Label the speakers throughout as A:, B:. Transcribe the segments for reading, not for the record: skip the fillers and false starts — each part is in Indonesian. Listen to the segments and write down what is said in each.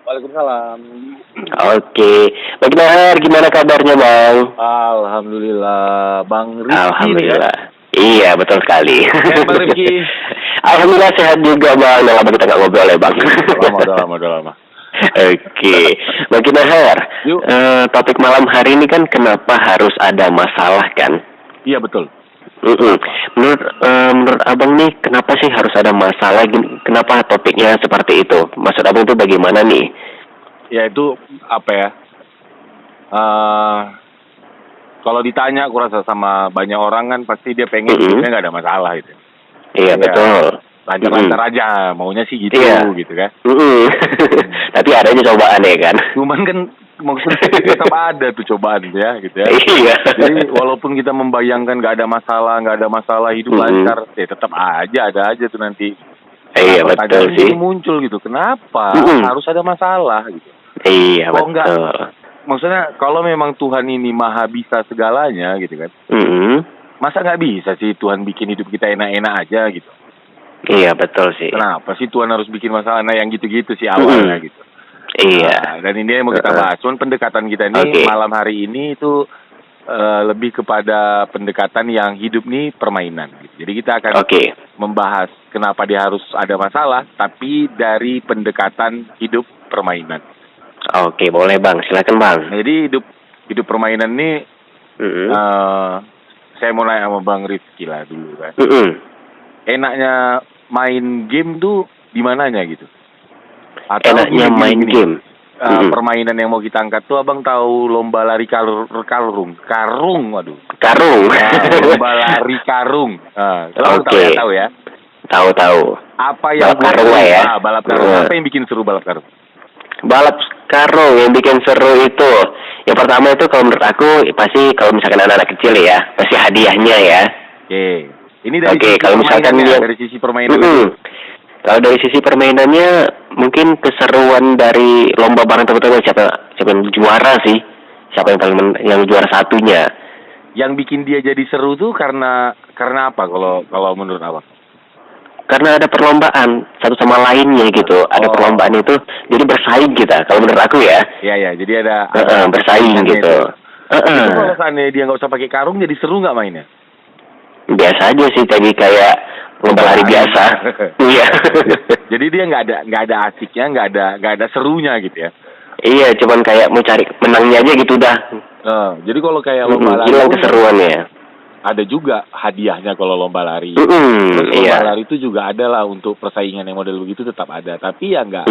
A: Waalaikumsalam.
B: Oke, Bang Nahar, gimana kabarnya Bang?
A: Alhamdulillah, Bang Rifki.
B: Alhamdulillah. Iya, betul sekali.
A: Sehat Bang Rifki.
B: Alhamdulillah sehat juga Bang. Udah lama kita nggak ngobrol ya Bang.
A: Udah lama.
B: Oke, Bang Nahar. Topik malam hari ini kan kenapa harus ada masalah kan?
A: Iya betul.
B: Menurut abang nih kenapa sih harus ada masalah? Kenapa topiknya seperti itu? Maksud abang itu bagaimana nih?
A: Ya itu apa ya? Kalau ditanya aku rasa sama banyak orang kan pasti dia pengen hidupnya nggak ada masalah gitu.
B: Iya betul.
A: Lancar-lancar aja, maunya sih gitu, gitu kan.
B: Tapi ada aja cobaan ya kan.
A: Cuman kan maksudnya tetap ada tuh cobaan ya gitu ya.
B: Iya.
A: Jadi walaupun kita membayangkan nggak ada masalah hidup lancar, ya tetap ada aja tuh nanti.
B: Iya betul sih.
A: Muncul gitu. Kenapa harus ada masalah gitu?
B: Iya betul.
A: Maksudnya kalau memang Tuhan ini maha bisa segalanya gitu kan. Masa nggak bisa sih Tuhan bikin hidup kita enak-enak aja gitu?
B: Iya betul sih.
A: Kenapa sih Tuhan harus bikin masalah yang gitu-gitu sih awalnya gitu?
B: Iya.
A: Dan ini yang mau kita bahas. Cuman pendekatan kita ini malam hari ini itu lebih kepada pendekatan yang hidup nih permainan. Gitu. Jadi kita akan membahas kenapa dia harus ada masalah, tapi dari pendekatan hidup permainan.
B: Oke, boleh Bang. Silakan Bang.
A: Nah, jadi hidup permainan ini, saya mau nanya sama Bang Rifki lah dulu kan. Enaknya main game tuh di mananya gitu? Atau
B: enaknya main game?
A: Permainan yang mau kita angkat tuh abang tahu lomba lari karung, waduh.
B: Karung.
A: Lomba lari karung. Tahu ya?
B: Tahu.
A: Apa yang
B: balap karung lah ya?
A: Balap karung. Apa yang bikin seru balap karung?
B: Balap karung yang bikin seru itu, yang pertama itu kalau menurut aku pasti kalau misalkan anak-anak kecil ya, pasti hadiahnya ya.
A: Ini dari
B: kalau misalkan
A: dari sisi permainan.
B: Kalau dari sisi permainannya mungkin keseruan dari lomba bareng teman-teman siapa yang juara sih, siapa yang juara satunya.
A: Yang bikin dia jadi seru tuh karena apa kalau menurut abang?
B: Karena ada perlombaan satu sama lainnya gitu, ada perlombaan itu, jadi bersaing kita. Kalau menurut aku ya.
A: Iya, jadi ada
B: bersaing gitu.
A: Itu kalau seandainya dia nggak usah pakai karung, jadi seru nggak mainnya?
B: Biasa aja sih, tadi kayak lomba lari biasa. Iya.
A: Jadi dia nggak ada asiknya, nggak ada serunya gitu ya.
B: Iya, cuman kayak mau cari menangnya aja gitu dah.
A: Jadi kalau kayak lomba lari
B: hilang keseruannya.
A: Ada juga hadiahnya kalau lomba lari. Lomba lari itu juga ada lah untuk persaingan yang model begitu tetap ada. Tapi ya enggak.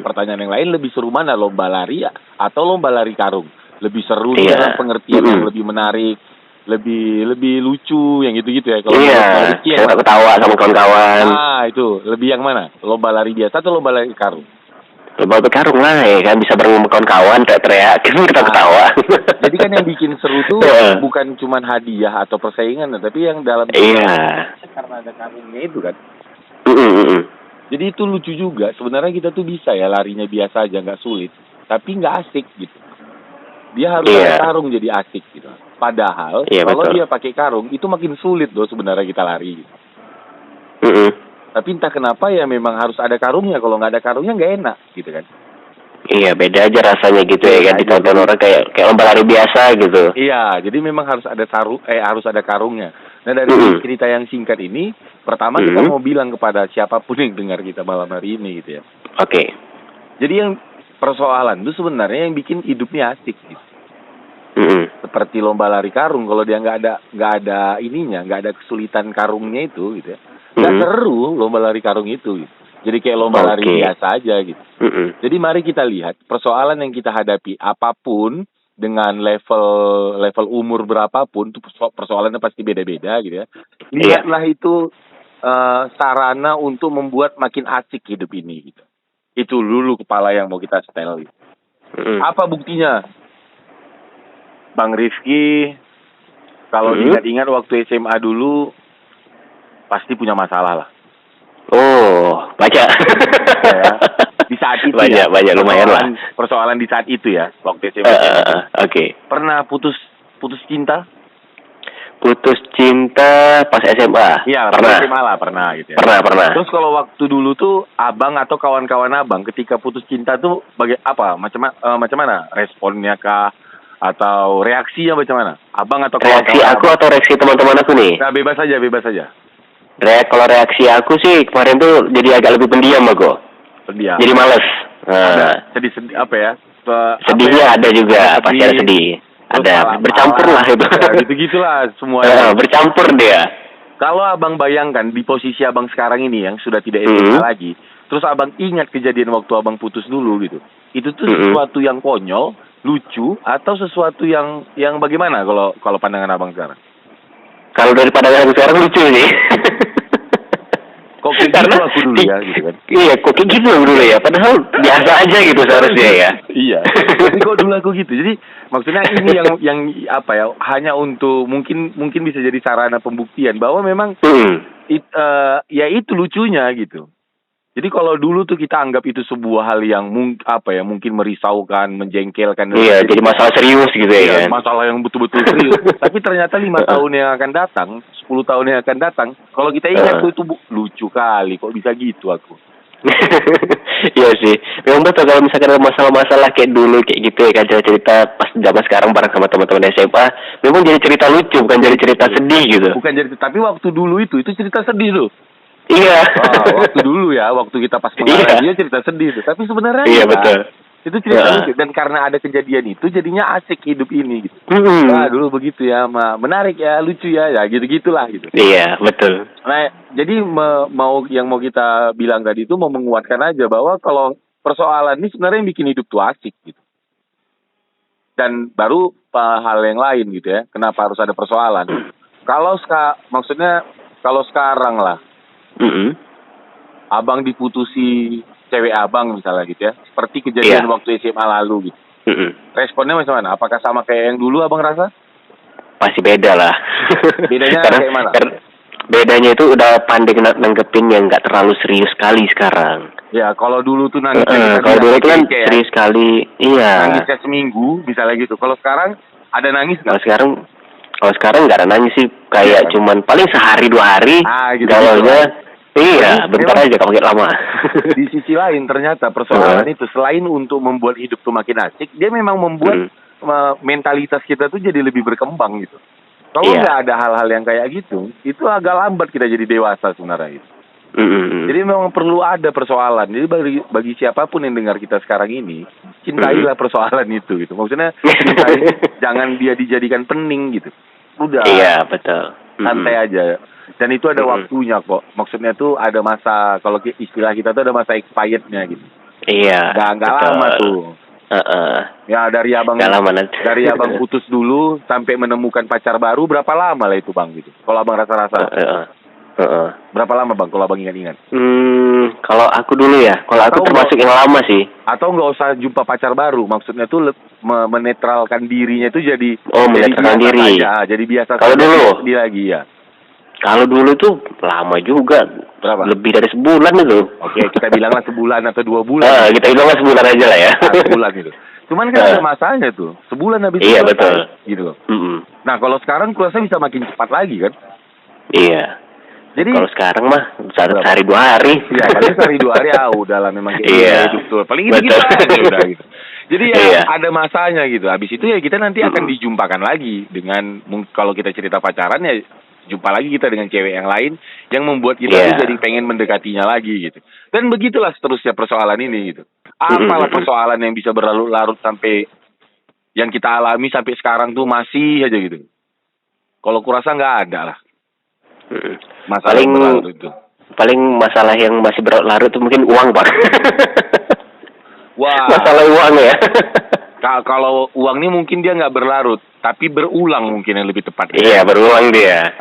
A: Pertanyaan yang lain lebih seru mana, lomba lari atau lomba lari karung? Lebih seru dalam pengertian yang lebih menarik, lebih lucu yang gitu-gitu ya. Kalau
B: saya ketawa sama kawan-kawan.
A: Itu lebih yang mana? Lomba lari biasa atau lomba lari karung?
B: Lomba karung lah ya kan, bisa bareng kawan-kawan teriak-teriak kita ketawa.
A: Jadi kan yang bikin seru tuh bukan cuma hadiah atau persaingan, tapi yang dalam karena ada karungnya itu kan. Jadi itu lucu juga. Sebenarnya kita tuh bisa ya larinya biasa aja, nggak sulit, tapi nggak asik gitu. Dia harus ada karung jadi asik gitu. Padahal kalau dia pakai karung itu makin sulit loh sebenarnya kita lari. Tapi entah kenapa ya memang harus ada karungnya. Kalau nggak ada karungnya nggak enak gitu kan. Iya,
B: beda aja rasanya gitu ya kan, ditonton orang kayak lomba lari biasa gitu.
A: Iya, jadi memang harus ada karungnya. Nah dari cerita yang singkat ini, pertama kita mau bilang kepada siapapun yang dengar kita malam hari ini gitu ya. Jadi yang persoalan itu sebenarnya yang bikin hidupnya asik gitu. Seperti lomba lari karung, kalau dia nggak ada ininya, nggak ada kesulitan karungnya itu gitu ya. Nggak seru lomba lari karung itu gitu. Jadi kayak lomba lari biasa aja gitu. Jadi mari kita lihat persoalan yang kita hadapi apapun dengan level umur berapapun itu persoalannya pasti beda-beda gitu ya. Lihatlah itu sarana untuk membuat makin asik hidup ini gitu. Itu dulu kepala yang mau kita setel gitu. Apa buktinya? Bang Rifki kalau ingat-ingat waktu SMA dulu pasti punya masalah lah.
B: Baca.
A: Di saat itu
B: banyak lumayan lah.
A: Persoalan di saat itu ya, waktu SMA.
B: Pernah
A: putus cinta?
B: putus cinta pas SMA.
A: Iya,
B: pernah.
A: SMA lah, pernah gitu ya.
B: Pernah.
A: Terus kalau waktu dulu tuh abang atau kawan-kawan abang ketika putus cinta tuh macam mana? Responnya kah atau reaksinya macam mana? Abang atau
B: reaksi aku abang? Atau reaksi teman-teman aku nih?
A: Nah, bebas saja.
B: Kalau reaksi aku sih kemarin tuh jadi agak lebih pendiam aku.
A: Pendiam.
B: Jadi males.
A: Sedih apa ya?
B: Sedihnya ada juga, pasti ada sedih. Ada bercampur lah itu.
A: Ya, gitu-gitulah semuanya.
B: Bercampur dia.
A: Kalau abang bayangkan di posisi abang sekarang ini yang sudah tidak SMA lagi, terus abang ingat kejadian waktu abang putus dulu gitu, itu tuh sesuatu yang konyol, lucu, atau sesuatu yang bagaimana kalau pandangan abang sekarang?
B: Kalau dari pandangan aku sekarang lucu nih.
A: Kok kayak gitu aku dulu ya gitu kan?
B: Iya, kok kayak gitu dulu ya. Padahal biasa aja gitu seharusnya ya.
A: Iya. Tapi kok dulu aku gitu. Jadi maksudnya ini yang apa ya? Hanya untuk mungkin bisa jadi sarana pembuktian bahwa memang ya itu lucunya gitu. Jadi kalau dulu tuh kita anggap itu sebuah hal yang mungkin merisaukan, menjengkelkan.
B: Iya, jadi masalah serius gitu ya kan?
A: Masalah yang betul-betul serius. Tapi ternyata 5 tahun yang akan datang, 10 tahun yang akan datang, kalau kita ingat itu lucu kali, kok bisa gitu aku.
B: Iya sih, memang betul kalau misalkan ada masalah-masalah kayak dulu kayak gitu ya kan, cerita pas zaman sekarang bareng sama teman-teman SMA, memang jadi cerita lucu, bukan jadi cerita sedih gitu.
A: Bukan jadi, tapi waktu dulu itu cerita sedih loh.
B: Iya.
A: Waktu dulu ya, waktu kita pas mengalami dia cerita sedih tuh. Tapi sebenarnya
B: betul.
A: Itu cerita lucu. Dan karena ada kejadian itu, jadinya asik hidup ini gitu. Wah, dulu begitu ya, menarik ya, lucu ya, gitu-gitulah gitu.
B: Iya, betul.
A: Nah, jadi mau kita bilang tadi itu mau menguatkan aja bahwa kalau persoalan ini sebenarnya yang bikin hidup tuh asik gitu. Dan baru hal yang lain gitu ya, kenapa harus ada persoalan. Maksudnya kalau sekarang lah, abang diputusi cewek abang misalnya gitu ya, seperti kejadian waktu SMA lalu gitu. Responnya macam mana? Apakah sama kayak yang dulu abang rasa?
B: Pasti beda lah.
A: Bedanya kayak mana?
B: Bedanya itu udah pandai nanggepin yang nggak terlalu serius sekali sekarang.
A: Ya, kalau dulu tuh nangis.
B: Kalau dulu kan serius sekali, iya.
A: Nangisnya seminggu, misalnya gitu. Kalau sekarang ada nangis nggak?
B: Kalau sekarang nggak ada nangis sih, kayak cuman paling sehari 2 hari.
A: Gitu.
B: Iya, bentar aja kalau lama.
A: Di sisi lain ternyata persoalan itu selain untuk membuat hidup tuh makin asik, dia memang membuat mentalitas kita tuh jadi lebih berkembang gitu. Kalau nggak ada hal-hal yang kayak gitu, itu agak lambat kita jadi dewasa sebenarnya gitu. Jadi memang perlu ada persoalan. Jadi bagi siapapun yang dengar kita sekarang ini, cintailah persoalan itu gitu. Maksudnya jangan dia dijadikan pening gitu. Udah.
B: Iya, betul.
A: Santai aja. Dan itu ada waktunya kok. Maksudnya tuh ada masa, kalau istilah kita tuh ada masa expirednya gitu.
B: Iya.
A: Nggak lama tuh. Ya dari abang putus dulu sampai menemukan pacar baru berapa lama lah itu bang gitu. Kalau abang rasa-rasa. Berapa lama bang kalau abang ingat-ingat?
B: Kalau aku dulu ya. Kalau aku termasuk yang lama sih.
A: Atau nggak usah jumpa pacar baru. Maksudnya tuh menetralkan dirinya itu jadi.
B: Menetralkan diri.
A: Jadi biasa.
B: Kalau dulu.
A: Dia lagi ya.
B: Kalau dulu tuh lama juga.
A: Berapa?
B: Lebih dari sebulan itu.
A: Oke, kita bilanglah sebulan atau 2 bulan.
B: Kita bilanglah sebulan aja lah ya.
A: Sebulan gitu. Cuman kan ada masanya tuh. Sebulan habis
B: itu. Iya, betul.
A: Gitu loh. Nah, kalau sekarang kurasa bisa makin cepat lagi kan?
B: Iya. Jadi kalau sekarang mah sehari 2 hari.
A: Iya, kali sehari 2 hari udahlah memang kayak hidup tuh. Paling gitu aja udah gitu. Jadi ada masanya gitu. Habis itu ya kita nanti akan dijumpakan lagi dengan kalau kita cerita pacaran ya jumpa lagi kita dengan cewek yang lain yang membuat kita jadi pengen mendekatinya lagi gitu. Dan begitulah seterusnya persoalan ini gitu. Apalah persoalan yang bisa berlarut-larut sampai yang kita alami sampai sekarang tuh masih aja gitu. Kalau kurasa nggak ada lah. Masalah yang berlarut itu. Paling
B: masalah yang masih berlarut itu mungkin uang, Pak.
A: Wah.
B: Masalah uang ya.
A: Kalau uang ini mungkin dia nggak berlarut, tapi berulang mungkin yang lebih tepat.
B: Iya, berulang dia.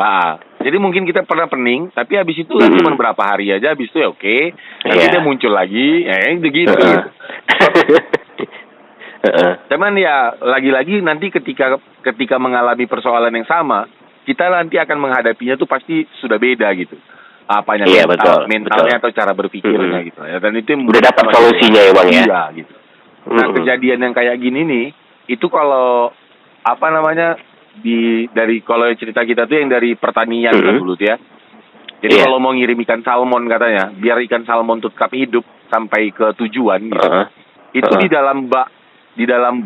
A: Jadi mungkin kita pernah pening, tapi habis itu cuma berapa hari aja, habis itu ya oke. Nanti dia muncul lagi, begitu. Cuman ya lagi-lagi nanti ketika mengalami persoalan yang sama, kita nanti akan menghadapinya tuh pasti sudah beda gitu. Apanya mentalnya atau cara berpikirnya gitu. Ya, dan itu
B: udah dapat solusinya ya Bang ya.
A: Iya gitu. Nah, kejadian yang kayak gini nih, itu kalau dari kalau cerita kita tuh yang dari pertanian kan dulu tuh ya. Jadi kalau mau ngirim ikan salmon katanya, biar ikan salmon tetap hidup sampai ke tujuan gitu. Itu di dalam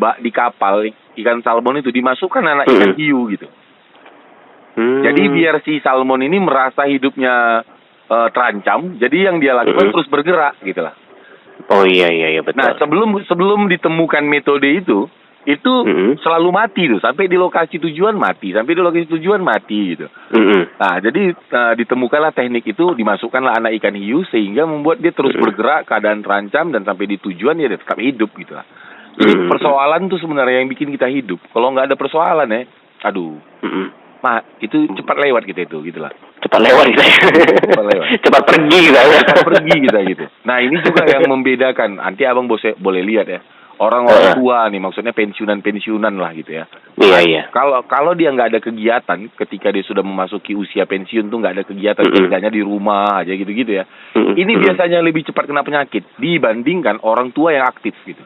A: bak di kapal ikan salmon itu dimasukkan anak ikan hiu gitu. Jadi biar si salmon ini merasa hidupnya terancam, jadi yang dia lakukan terus bergerak gitu lah.
B: Oh iya betul.
A: Nah sebelum ditemukan metode itu selalu mati tuh, sampai di lokasi tujuan mati gitu. Nah jadi ditemukanlah teknik itu, dimasukkanlah anak ikan hiu sehingga membuat dia terus bergerak, keadaan terancam, dan sampai di tujuan dia tetap hidup gitu lah. Jadi persoalan tuh sebenarnya yang bikin kita hidup. Kalau nggak ada persoalan ya, aduh, itu cepat lewat kita itu gitu lah.
B: Cepat lewat kita. Cepat pergi kita.
A: Cepat pergi kita gitu. Nah ini juga yang membedakan. Nanti abang boleh lihat ya. Orang-orang tua nih, maksudnya pensiunan lah gitu ya.
B: Iya.
A: Kalau dia nggak ada kegiatan, ketika dia sudah memasuki usia pensiun tuh nggak ada kegiatan, kerjanya di rumah aja gitu-gitu ya. Ini biasanya lebih cepat kena penyakit dibandingkan orang tua yang aktif gitu.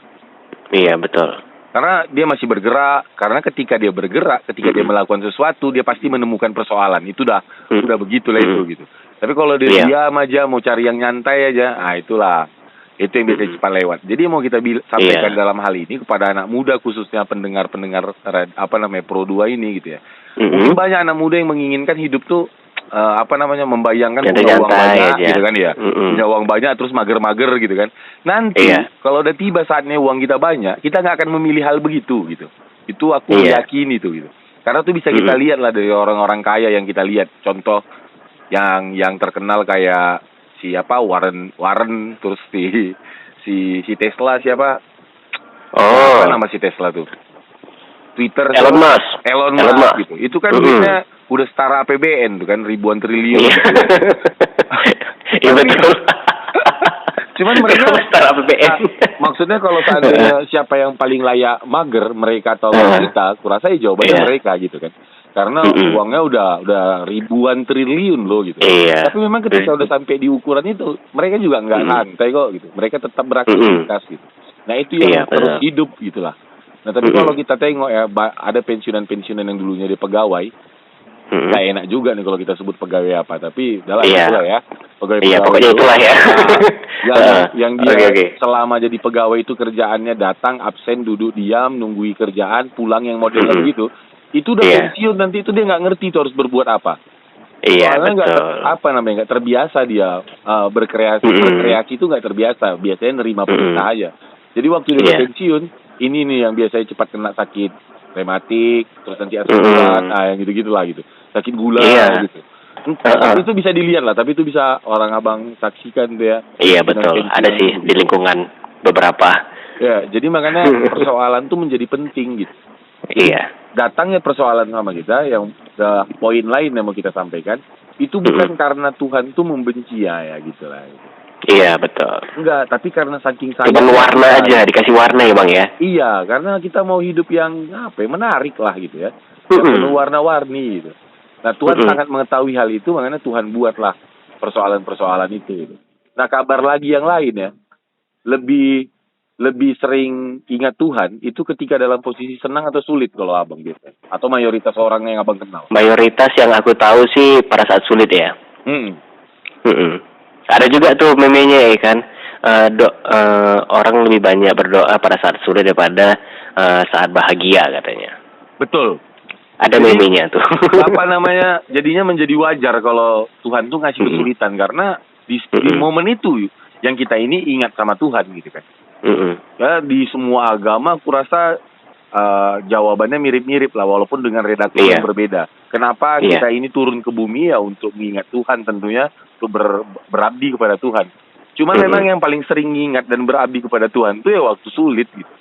B: Iya betul.
A: Karena dia masih bergerak. Karena ketika dia bergerak, ketika dia melakukan sesuatu, dia pasti menemukan persoalan. Itu udah begitulah itu gitu. Tapi kalau dia diam aja, mau cari yang nyantai aja, itulah. Itu yang biasanya cepat lewat. Jadi mau kita sampaikan dalam hal ini kepada anak muda, khususnya pendengar Pro 2 ini gitu ya. Mungkin banyak anak muda yang menginginkan hidup tuh membayangkan punya uang banyak aja gitu kan ya. Punya uang banyak terus mager-mager gitu kan. Nanti kalau udah tiba saatnya uang kita banyak, kita nggak akan memilih hal begitu gitu. Itu aku yakin itu gitu. Karena tuh bisa kita lihat lah dari orang-orang kaya yang kita lihat. Contoh yang terkenal kayak siapa Warren terus si Tesla siapa? Apa nama si Tesla tuh? Twitter
B: Elon Musk
A: gitu. Itu kan duitnya udah setara APBN tuh kan, ribuan triliun.
B: Iya betul.
A: Cuman mereka
B: setara APBN.
A: Maksudnya kalau seandainya siapa yang paling layak mager, mereka atau kita, kurasa jawabannya mereka gitu kan. Karena uangnya udah ribuan triliun loh gitu. Tapi memang ketika udah sampai di ukuran itu, mereka juga nggak santai kok gitu. Mereka tetap beraktivitas gitu. Nah itu yang terus hidup gitulah. Nah tapi kalau kita tengok ya, ada pensiunan yang dulunya dia pegawai, nggak enak juga nih kalau kita sebut pegawai apa. Tapi itulah ya. Pegawai
B: pokoknya itulah ya.
A: Yang dia selama jadi pegawai itu kerjaannya datang, absen, duduk diam, nunggui kerjaan, pulang yang modelnya begitu. Itu udah pensiun, nanti itu dia nggak ngerti itu harus berbuat apa. Soalnya nggak terbiasa dia berkreasi itu nggak terbiasa. Biasanya nerima perintah aja. Jadi waktu dia pensiun, ini nih yang biasanya cepat kena sakit rematik, terus nanti asam urat, yang gitu-gitulah gitu. Sakit gula gitu. Itu bisa dilihat lah, tapi itu bisa orang abang saksikan tuh ya.
B: Iya betul, ada sih di lingkungan beberapa.
A: Ya, jadi makanya persoalan tuh menjadi penting gitu.
B: Iya.
A: Datangnya persoalan sama kita, yang poin lain yang mau kita sampaikan, itu bukan karena Tuhan tuh membenci ya gitu lah. Gitu.
B: Iya betul.
A: Enggak, tapi karena saking sayang.
B: Cuman warna aja, dikasih warna ya bang ya.
A: Iya, karena kita mau hidup yang menarik lah gitu ya. Yang penuh warna-warni gitu. Nah Tuhan sangat mengetahui hal itu, makanya Tuhan buatlah persoalan-persoalan itu gitu. Nah kabar lagi yang lain ya, lebih sering ingat Tuhan itu ketika dalam posisi senang atau sulit kalau abang gitu. Atau mayoritas orang yang abang kenal.
B: Mayoritas yang aku tahu sih pada saat sulit ya. Ada juga tuh memenya ya kan, orang lebih banyak berdoa pada saat sulit daripada saat bahagia katanya.
A: Betul.
B: Ada memenya tuh.
A: Jadinya menjadi wajar kalau Tuhan tuh ngasih kesulitan karena di momen itu yang kita ini ingat sama Tuhan gitu kan. Ya di semua agama aku rasa jawabannya mirip-mirip lah, walaupun dengan redaksi yang berbeda. Kenapa kita ini turun ke bumi ya untuk mengingat Tuhan tentunya, untuk berabdi kepada Tuhan. Cuman memang yang paling sering ingat dan berabdi kepada Tuhan itu ya waktu sulit gitu.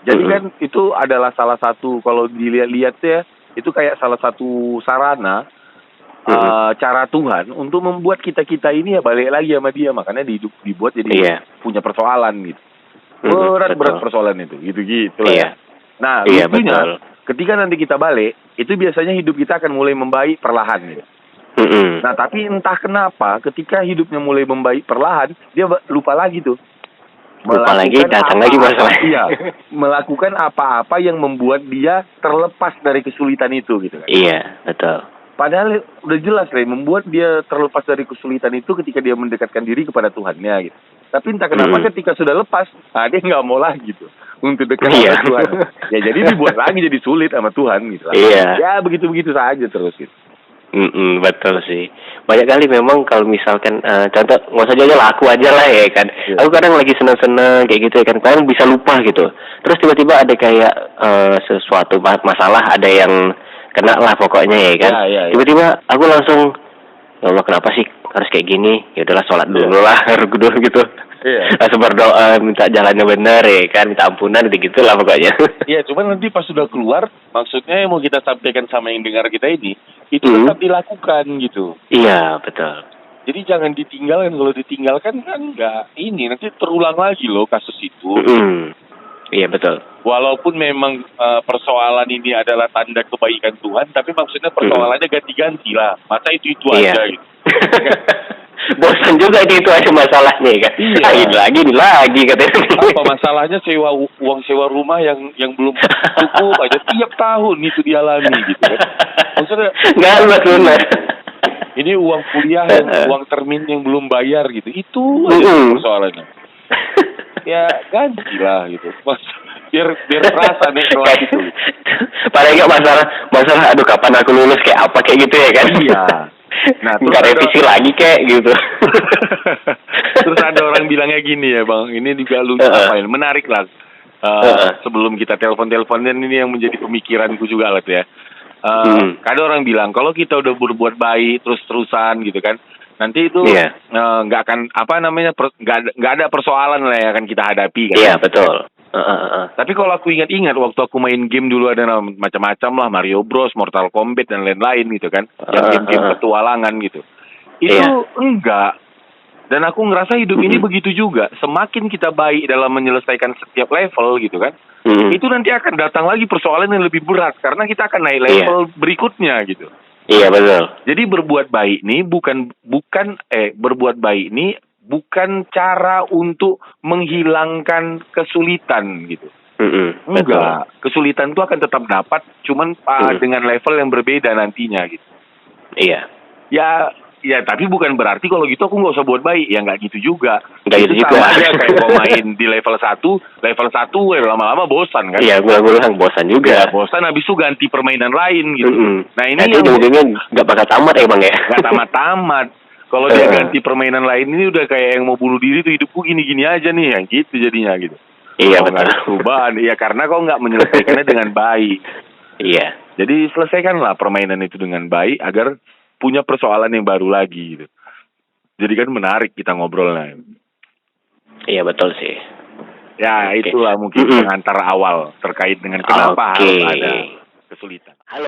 A: Jadi kan itu adalah salah satu, kalau dilihat-lihat ya, itu kayak salah satu sarana cara Tuhan untuk membuat kita ini ya balik lagi sama Dia. Makanya dibuat jadi punya persoalan gitu. Berat persoalan itu gitu lah ya. Nah lucunya ketika nanti kita balik, itu biasanya hidup kita akan mulai membaik perlahan gitu. Nah tapi entah kenapa ketika hidupnya mulai membaik perlahan, dia lupa lagi tuh.
B: lupa lagi, datang lagi masalah.
A: Iya, melakukan apa-apa yang membuat dia terlepas dari kesulitan itu gitu kan.
B: Iya, betul.
A: Padahal udah jelas membuat dia terlepas dari kesulitan itu ketika dia mendekatkan diri kepada Tuhannya gitu. Tapi entah kenapa ketika sudah lepas, dia nggak mau lagi gitu untuk dekat sama Tuhan. Ya jadi dibuat lagi jadi sulit sama Tuhan gitu.
B: Iya.
A: Ya begitu-begitu saja terus gitu.
B: Betul sih. Banyak kali memang kalau misalkan contoh nggak usah jauh laku aja lah ya kan. Aku kadang lagi seneng-seneng kayak gitu ya kan. Kadang bisa lupa gitu. Terus tiba-tiba ada kayak sesuatu masalah, ada yang kena lah pokoknya ya kan. Tiba-tiba aku langsung, ya Allah kenapa sih harus kayak gini? Ya udahlah sholat dulu lah, dulu gitu. Langsung berdoa, minta jalannya benar ya kan, minta ampunan gitu lah pokoknya.
A: Iya, cuman nanti pas sudah keluar, maksudnya yang mau kita sampaikan sama yang dengar kita ini, itu tetap dilakukan gitu.
B: Iya, betul.
A: Jadi jangan ditinggalkan. Kalau ditinggalkan kan nggak ini, nanti terulang lagi loh kasus itu.
B: Iya, betul.
A: Walaupun memang persoalan ini adalah tanda kebaikan Tuhan, tapi maksudnya persoalannya ganti-ganti lah. Masa itu aja gitu.
B: Bosan juga itu aja masalahnya kan. Iya. Ini lagi katanya.
A: Apa masalahnya uang sewa rumah yang belum cukup aja tiap tahun itu dialami gitu kan. Maksudnya
B: nggak benar.
A: Ini uang kuliah uang termin yang belum bayar gitu. Itu persoalannya. Ya gantilah gitu. Biar terasa nih kelas itu.
B: Paling nggak masalah aduh kapan aku lulus kayak apa kayak gitu ya kan.
A: Iya. Nah,
B: nggak revisi lagi kayak gitu.
A: Terus ada orang bilangnya gini ya Bang, ini juga lucu menarik lah. Sebelum kita telepon-teleponan ini yang menjadi pemikiranku juga lah ya. Ada orang bilang kalau kita udah berbuat baik terus-terusan gitu kan, nanti itu nggak akan nggak ada persoalan lah yang akan kita hadapi kan.
B: Iya betul.
A: Tapi kalau aku ingat-ingat waktu aku main game dulu ada macam-macam lah, Mario Bros, Mortal Kombat dan lain-lain gitu kan, yang game-game petualangan gitu. Itu enggak. Dan aku ngerasa hidup ini begitu juga. Semakin kita baik dalam menyelesaikan setiap level gitu kan, itu nanti akan datang lagi persoalan yang lebih berat karena kita akan naik level berikutnya gitu.
B: Iya betul.
A: Jadi berbuat baik nih bukan cara untuk menghilangkan kesulitan gitu. Enggak, kesulitan itu akan tetap dapat, cuman dengan level yang berbeda nantinya gitu.
B: Iya.
A: Ya tapi bukan berarti kalau gitu aku nggak usah buat baik, ya nggak gitu juga.
B: Nggak gitu juga.
A: Sama aja kayak mau main di level 1 lama-lama bosan kan?
B: Iya, gue bilang bosan juga.
A: Ya, bosan habis itu ganti permainan lain gitu. Nah ini
B: yang ujungnya nggak bakal tamat emang ya?
A: Nggak tamat-tamat. Kalau dia ganti permainan lain ini udah kayak yang mau bunuh diri tuh, hidupku gini-gini aja nih, yang gitu jadinya gitu.
B: Iya
A: betul. Nggak ada perubahan, ya karena kau nggak menyelesaikannya dengan baik.
B: Iya.
A: Jadi selesaikanlah permainan itu dengan baik agar punya persoalan yang baru lagi gitu. Jadi kan menarik kita ngobrolnya.
B: Iya betul sih.
A: Ya itulah mungkin pengantar awal terkait dengan kenapa harus ada kesulitan.
B: Halo,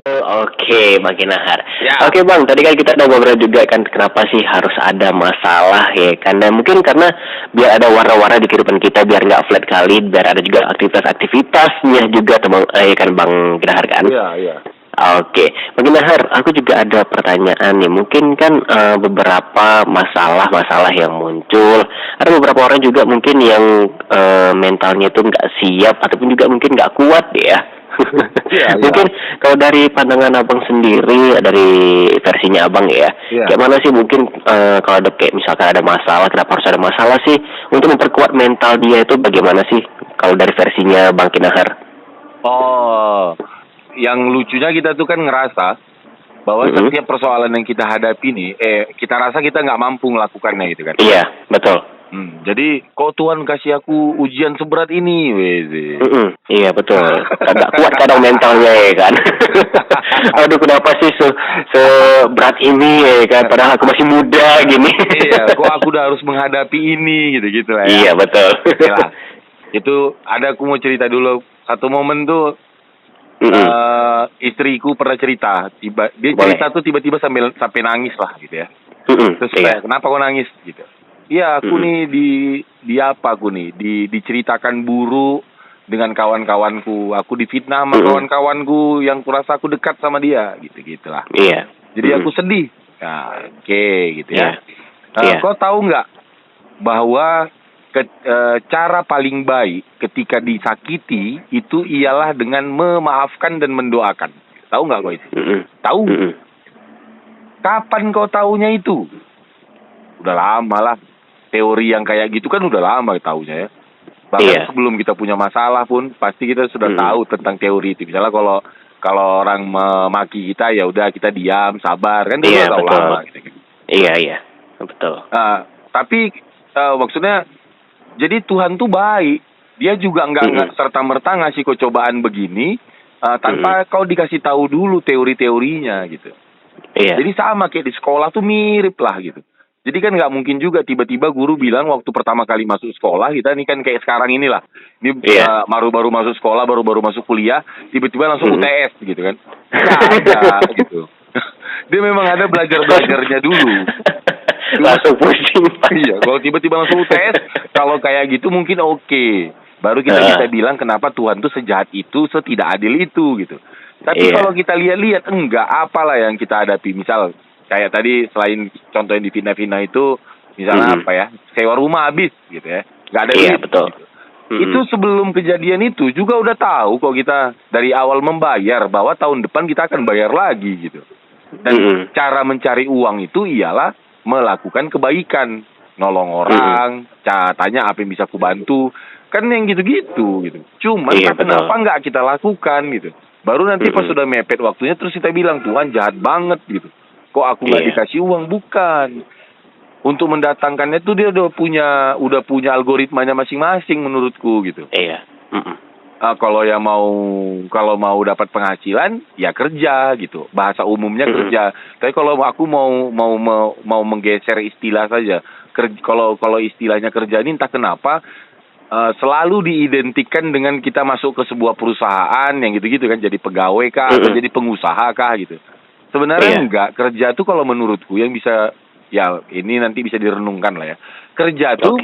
B: Makin Nahar. Oke Bang, tadi kan kita udah ngobrol juga kan kenapa sih harus ada masalah ya kan. Dan mungkin karena biar ada warna-warna di kehidupan kita, biar nggak flat kali, biar ada juga aktivitas-aktivitasnya juga teman kan Bang Nahar kan.
A: Iya.
B: Oke, Makin Nahar, aku juga ada pertanyaan nih. Mungkin kan beberapa masalah yang muncul, ada beberapa orang juga mungkin yang mentalnya itu nggak siap ataupun juga mungkin nggak kuat ya. Mungkin kalau dari pandangan abang sendiri, dari versinya abang ya, kayak mana sih mungkin kalau ada kayak misalkan ada masalah, kenapa harus ada masalah sih untuk memperkuat mental dia itu bagaimana sih kalau dari versinya Bang Kinahar?
A: Yang lucunya kita tuh kan ngerasa bahwa setiap persoalan yang kita hadapi nih, kita rasa kita nggak mampu melakukannya gitu kan?
B: Iya, betul.
A: Jadi kok Tuhan kasih aku ujian seberat ini, weze.
B: Iya betul. Agak kuat kadang mentalnya ya kan. Aduh kenapa sih seberat ini ya kan? Padahal aku masih muda gini.
A: Iya, kok aku udah harus menghadapi ini gitu lah ya.
B: Iya betul.
A: Yalah. Itu ada aku mau cerita dulu satu momen tuh. Istriku pernah cerita, dia cerita tuh tiba-tiba sampai nangis lah gitu ya. Terus kenapa kok nangis gitu? Iya, aku nih diceritakan buruk dengan kawan-kawanku. Aku difitnah sama kawan-kawanku yang kurasa aku dekat sama dia, gitu-gitulah.
B: Iya.
A: Jadi aku sedih. Nah, gitu ya. Kau tahu nggak bahwa cara paling baik ketika disakiti itu ialah dengan memaafkan dan mendoakan. Tahu nggak kau itu? Tahu? Kapan kau taunya itu? Udah lama lah. Teori yang kayak gitu kan udah lama taunya ya. Bahkan sebelum kita punya masalah pun pasti kita sudah tahu tentang teori itu. Misalnya kalau orang memaki kita ya udah kita diam, sabar kan itu udah tahu lama gitu.
B: Iya, betul.
A: Tapi maksudnya jadi Tuhan tuh baik. Dia juga nggak serta-merta ngasih kau cobaan begini tanpa kau dikasih tahu dulu teori-teorinya gitu.
B: Iya.
A: Jadi sama kayak di sekolah tuh mirip lah gitu. Jadi kan nggak mungkin juga tiba-tiba guru bilang waktu pertama kali masuk sekolah, kita ini kan kayak sekarang inilah. Ini baru-baru masuk sekolah, baru-baru masuk kuliah, tiba-tiba langsung UTS gitu kan. Nggak ada gitu. Dia memang ada belajar-belajarnya dulu.
B: Langsung pusing.
A: Iya, kalau tiba-tiba langsung UTS, kalau kayak gitu mungkin oke. Baru kita bisa bilang kenapa Tuhan tuh sejahat itu, setidak adil itu gitu. Tapi kalau kita lihat-lihat, enggak apalah yang kita hadapi. Misal kayak tadi selain contoh yang di Vina itu, misalnya apa ya, sewa rumah habis gitu ya, nggak ada duit.
B: Betul.
A: Gitu. Itu sebelum kejadian itu juga udah tahu kok kita dari awal membayar bahwa tahun depan kita akan bayar lagi gitu. Dan cara mencari uang itu ialah melakukan kebaikan, nolong orang, tanya apa yang bisa aku bantu, kan yang gitu-gitu gitu. Cuman kenapa nggak kita lakukan gitu? Baru nanti pas sudah mepet waktunya terus kita bilang Tuhan jahat banget gitu. Kok aku nggak dikasih uang? Bukan. Untuk mendatangkannya tuh dia udah punya algoritmanya masing-masing menurutku gitu.
B: Iya.
A: Kalau mau dapat penghasilan ya kerja gitu. Bahasa umumnya kerja. Tapi kalau aku mau menggeser istilah saja. Kalau istilahnya kerja ini entah kenapa selalu diidentikan dengan kita masuk ke sebuah perusahaan yang gitu-gitu kan, jadi pegawai kah atau jadi pengusaha kah gitu. Sebenarnya enggak, kerja tuh kalau menurutku yang bisa, ya ini nanti bisa direnungkan lah ya. Kerja tuh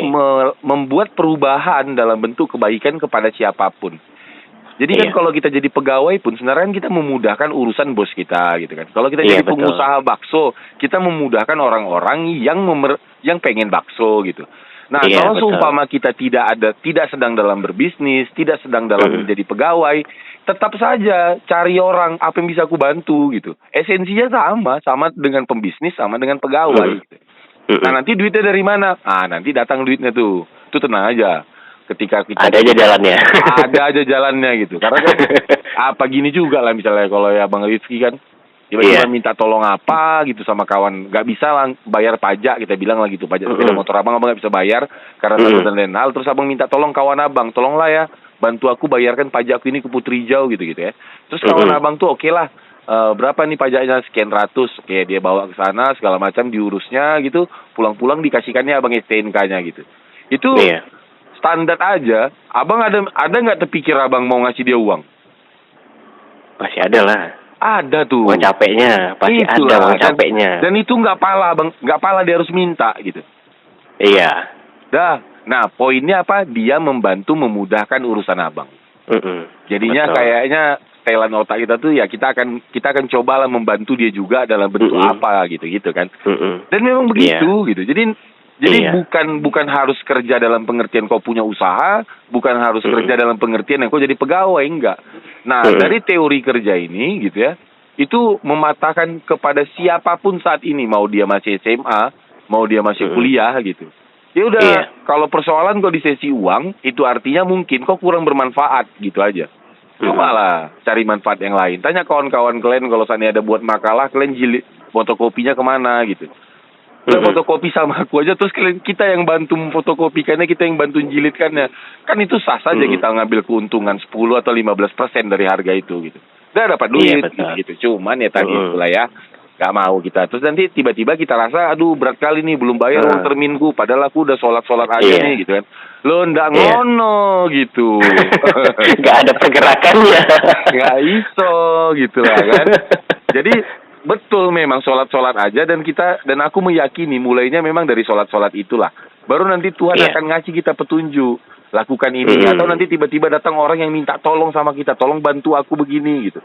A: membuat perubahan dalam bentuk kebaikan kepada siapapun. Jadi kan kalau kita jadi pegawai pun sebenarnya kita memudahkan urusan bos kita gitu kan. Kalau kita jadi pengusaha bakso, kita memudahkan orang-orang yang pengen bakso gitu. Nah, kalau seumpama kita tidak sedang dalam berbisnis, tidak sedang dalam menjadi pegawai, tetap saja cari orang apa yang bisa aku bantu gitu. Esensinya sama dengan pembisnis, sama dengan pegawai. Gitu. Nah, nanti duitnya dari mana? Nanti datang duitnya tuh. Itu tenang aja. Ketika kita
B: ada aja jalannya.
A: Ada aja jalannya gitu. Karena kan apa gini juga lah misalnya kalau ya Bang Rizky kan tiba-tiba minta tolong apa gitu sama kawan, nggak bisa lah bayar pajak, kita bilang lah gitu, pajak sepeda motor abang nggak bisa bayar karena satu dan lain hal, terus abang minta tolong kawan abang, tolonglah ya bantu aku bayarkan pajak aku ini ke Putri Hijau gitu ya. Terus kawan abang tuh oke lah, berapa nih pajaknya, sekian ratus, dia bawa ke sana segala macam diurusnya gitu, pulang-pulang dikasihkannya abang STNK-nya gitu. Itu standar aja. Abang ada nggak terpikir abang mau ngasih dia uang?
B: Masih ada lah.
A: Ada tuh.
B: Uang capeknya, pasti ada uang capeknya.
A: Dan itu nggak pala, Bang. Nggak pala dia harus minta gitu.
B: Iya.
A: Nah, poinnya apa? Dia membantu memudahkan urusan abang. Jadinya kayaknya setelan otak kita tuh ya kita akan cobalah membantu dia juga dalam bentuk apa gitu kan. Dan memang begitu gitu. Jadi bukan harus kerja dalam pengertian kau punya usaha, bukan harus kerja dalam pengertian yang kau jadi pegawai, enggak. Nah, dari teori kerja ini gitu ya, itu mematahkan kepada siapapun saat ini, mau dia masih SMA, mau dia masih kuliah gitu. Ya udah, kalau persoalan kau di sesi uang, itu artinya mungkin kau kurang bermanfaat gitu aja. Cobalah cari manfaat yang lain. Tanya kawan-kawan kalian kalau seandainya ada buat makalah, kalian jilid fotokopinya kemana gitu. Fotokopi sama aku aja, terus kita yang bantu fotokopikannya, kita yang bantu jilidkannya. Kan itu sah saja kita ngambil keuntungan 10 atau 15% dari harga itu gitu. Udah dapat duit gitu. Cuman ya tadi itulah ya, gak mau kita. Terus nanti tiba-tiba kita rasa, aduh berat kali nih belum bayar uang terminku, padahal aku udah sholat aja nih gitu kan. Lo ndak ngono gitu.
B: Gak ada pergerakannya.
A: Gak iso gitu lah kan. Jadi betul memang sholat aja, dan aku meyakini mulainya memang dari sholat itulah. Baru nanti Tuhan akan ngasih kita petunjuk, lakukan ini. Atau nanti tiba-tiba datang orang yang minta tolong sama kita, tolong bantu aku begini gitu.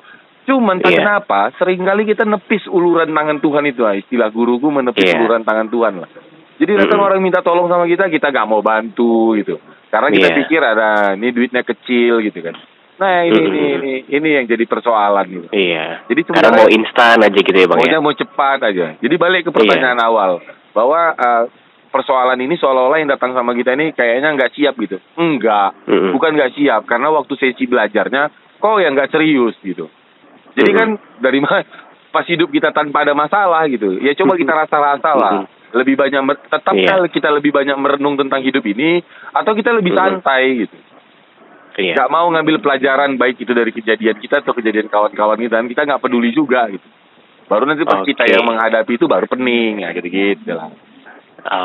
A: Cuman tak kenapa seringkali kita nepis uluran tangan Tuhan itu, istilah guruku menepis uluran tangan Tuhan lah. Jadi datang orang minta tolong sama kita nggak mau bantu gitu. Karena kita pikir ada ini duitnya kecil gitu kan. Nah ini yang jadi persoalan gitu.
B: Iya.
A: Jadi
B: karena mau instan aja gitu ya Bang.
A: Maunya mau cepat aja. Jadi balik ke pertanyaan awal bahwa persoalan ini seolah-olah yang datang sama kita ini kayaknya nggak siap gitu. Enggak, bukan nggak siap karena waktu sesi belajarnya kok yang nggak serius gitu. Jadi kan dari mana pas hidup kita tanpa ada masalah gitu. Ya coba kita rasa-rasa lah. Lebih banyak kita lebih banyak merenung tentang hidup ini atau kita lebih santai gitu. Gak mau ngambil pelajaran baik itu dari kejadian kita atau kejadian kawan-kawan kita, dan kita nggak peduli juga gitu. Baru nanti pas kita yang menghadapi itu baru pening ya gitu lah.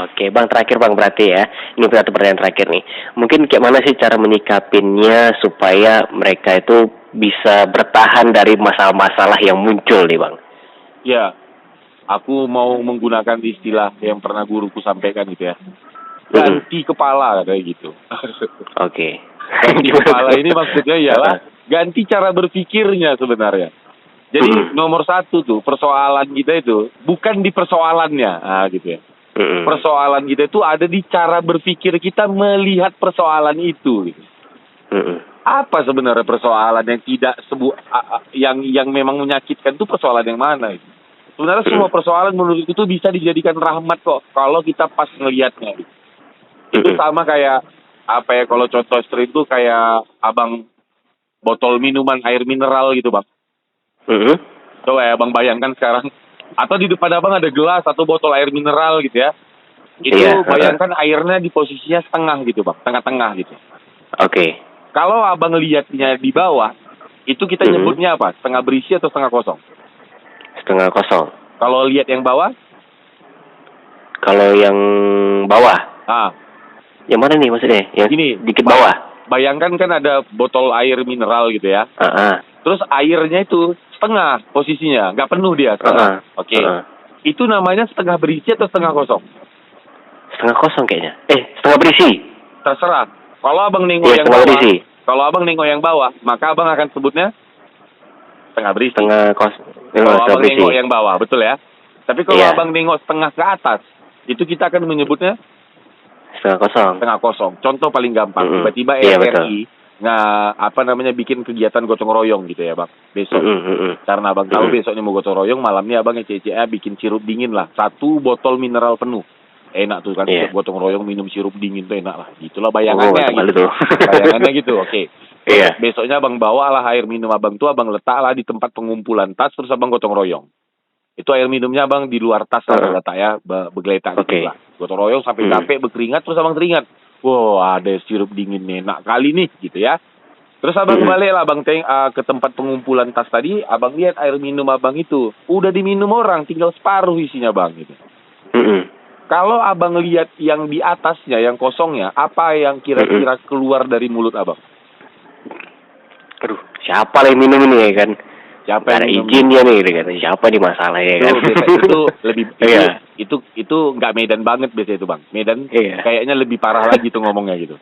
B: Oke, Bang, terakhir Bang berarti ya. Ini satu pertanyaan terakhir nih. Mungkin kayak mana sih cara menyikapinnya supaya mereka itu bisa bertahan dari masalah-masalah yang muncul nih Bang?
A: Ya, aku mau menggunakan istilah yang pernah guruku sampaikan gitu ya. Ganti kepala kayak gitu.
B: Oke.
A: Ganti kepala ini maksudnya ialah ganti cara berpikirnya sebenarnya. Jadi nomor satu tuh persoalan kita itu bukan di persoalannya, gitu ya. Persoalan kita itu ada di cara berpikir kita melihat persoalan itu. Gitu. Apa sebenarnya persoalan yang tidak yang memang menyakitkan itu persoalan yang mana? Gitu. Sebenarnya semua persoalan menurut itu bisa dijadikan rahmat kok kalau kita pas ngelihatnya. Gitu. Itu sama kayak apa ya kalau contoh ekstrim itu kayak abang botol minuman air mineral gitu Bang. Coba ya Bang bayangkan sekarang. Atau di depan abang ada gelas atau botol air mineral gitu ya. Itu bayangkan airnya di posisinya setengah gitu Bang. Tengah-tengah gitu.
B: Oke.
A: Kalau abang lihatnya di bawah, itu kita nyebutnya apa? Setengah berisi atau setengah kosong?
B: Setengah kosong.
A: Kalau lihat yang bawah?
B: Kalau yang bawah? Yang mana nih maksudnya? Yang
A: gini,
B: dikit bawah?
A: Bayangkan kan ada botol air mineral gitu ya. Terus airnya itu setengah posisinya, nggak penuh dia setengah. Oke. Itu namanya setengah berisi atau setengah kosong?
B: Setengah kosong kayaknya. Setengah berisi.
A: Terserah. Kalau abang nengok yang bawah, kalau abang nengok yang bawah, maka abang akan sebutnya setengah berisi.
B: Setengah kosong.
A: Kalau abang nengok yang bawah, betul ya. Tapi kalau abang nengok setengah ke atas, itu kita akan menyebutnya
B: setengah kosong.
A: Setengah kosong. Contoh paling gampang, tiba-tiba RRI bikin kegiatan gotong royong gitu ya Bang. Besok. Karena abang tahu besoknya mau gotong royong, malamnya abang bikin sirup dingin lah. 1 botol mineral penuh. Enak tuh kan, gotong royong minum sirup dingin tuh enak lah. Gitulah bayangannya gitu. Bayangannya gitu, oke. Besoknya abang bawalah air minum abang tuh, abang letaklah di tempat pengumpulan tas, terus abang gotong royong. Itu air minumnya abang di luar tas lah letak ya, bergeletak gitu lah. Gotong royong sampai capek berkeringat, terus abang teringat. Wow, ada sirup dingin enak kali nih gitu ya. Terus abang balik lah abang ke tempat pengumpulan tas tadi, abang lihat air minum abang itu udah diminum orang, tinggal separuh isinya bang gitu. Kalau abang lihat yang di atasnya, yang kosongnya, apa yang kira-kira keluar dari mulut abang?
B: Aduh, siapa yang minum ini ya kan? Siapa yang izinnya nih kan? Siapa nih masalahnya kan?
A: Itu lebih itu nggak Medan banget biasa itu bang. Medan kayaknya lebih parah lagi tuh ngomongnya gitu.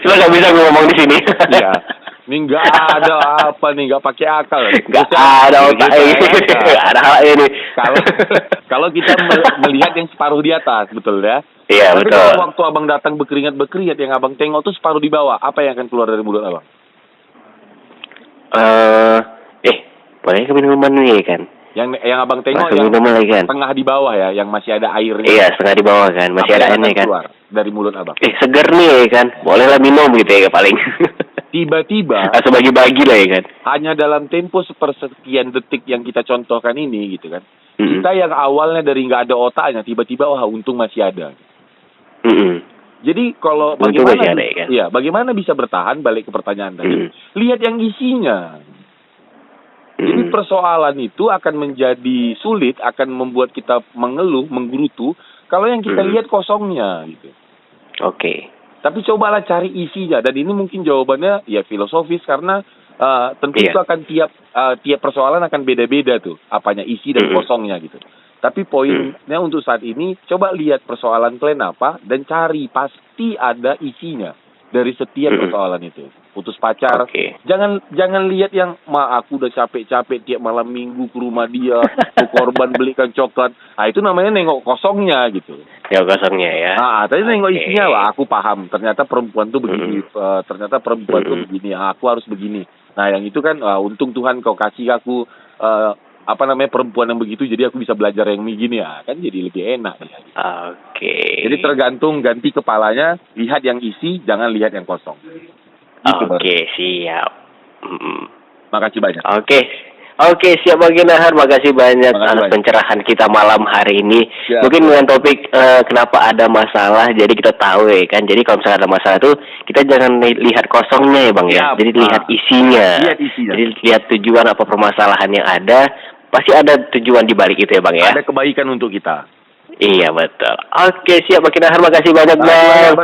B: Cuma nggak bisa ngomong di sini.
A: Iya. Ini nggak ada apa nih, nggak pakai akal.
B: Nggak ada otak nggak ada hal ini.
A: Kalau kita melihat yang separuh di atas, betul ya?
B: Iya betul.
A: Kalau waktu abang datang berkeringat yang abang tengok tuh separuh di bawah, apa yang akan keluar dari mulut abang?
B: Boleh ke minuman nih kan?
A: Yang abang tengok yang tengah di bawah ya, yang masih ada airnya.
B: Iya, setengah di bawah kan, masih ada airnya kan.
A: Keluar dari mulut abang.
B: Seger nih kan, bolehlah minum gitu ya paling.
A: Tiba-tiba.
B: Atau bagi-bagi lah ya kan.
A: Hanya dalam tempo sepersekian detik yang kita contohkan ini gitu kan. Kita yang awalnya dari nggak ada otaknya, tiba-tiba untung masih ada. Jadi kalau bagaimana bisa bertahan, balik ke pertanyaan tadi. Lihat yang isinya. Jadi persoalan itu akan menjadi sulit, akan membuat kita mengeluh, menggerutu kalau yang kita lihat kosongnya gitu.
B: Oke.
A: Tapi cobalah cari isinya, dan ini mungkin jawabannya ya filosofis karena tentu itu akan tiap persoalan akan beda-beda tuh, apanya isi dan kosongnya gitu. Tapi poinnya untuk saat ini, coba lihat persoalan kalian apa dan cari, pasti ada isinya. dari setiap persoalan itu. Putus pacar, jangan lihat yang aku udah capek-capek tiap malam minggu ke rumah dia, aku korban belikan coklat. Itu namanya nengok kosongnya gitu.
B: Nengok kosongnya ya.
A: Tapi nengok isinya lah, aku paham. Ternyata perempuan tuh begini, ternyata perempuan tuh begini, aku harus begini. Nah, yang itu kan untung Tuhan kau kasih aku perempuan yang begitu, jadi aku bisa belajar yang begini kan jadi lebih enak. Jadi tergantung ganti kepalanya, lihat yang isi, jangan lihat yang kosong.
B: Siap.
A: Makasih banyak.
B: Siap Bang Ginahar, makasih banyak atas pencerahan kita malam hari ini. Mungkin dengan topik kenapa ada masalah, jadi kita tahu ya kan. Jadi kalau misalnya ada masalah itu kita jangan lihat kosongnya ya Bang ya. Jadi lihat isinya. Jadi lihat tujuan apa permasalahan yang ada. Pasti ada tujuan di balik itu ya Bang ya.
A: Ada kebaikan untuk kita.
B: Iya betul. Siap Bang Ginahar, makasih banyak Bang.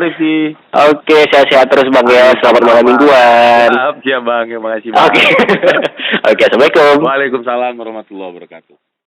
B: Sehat-sehat terus Bang ya. Selamat malam mingguan.
A: Siap Bang, makasih Bang.
B: Assalamualaikum.
A: Waalaikumsalam warahmatullahi wabarakatuh.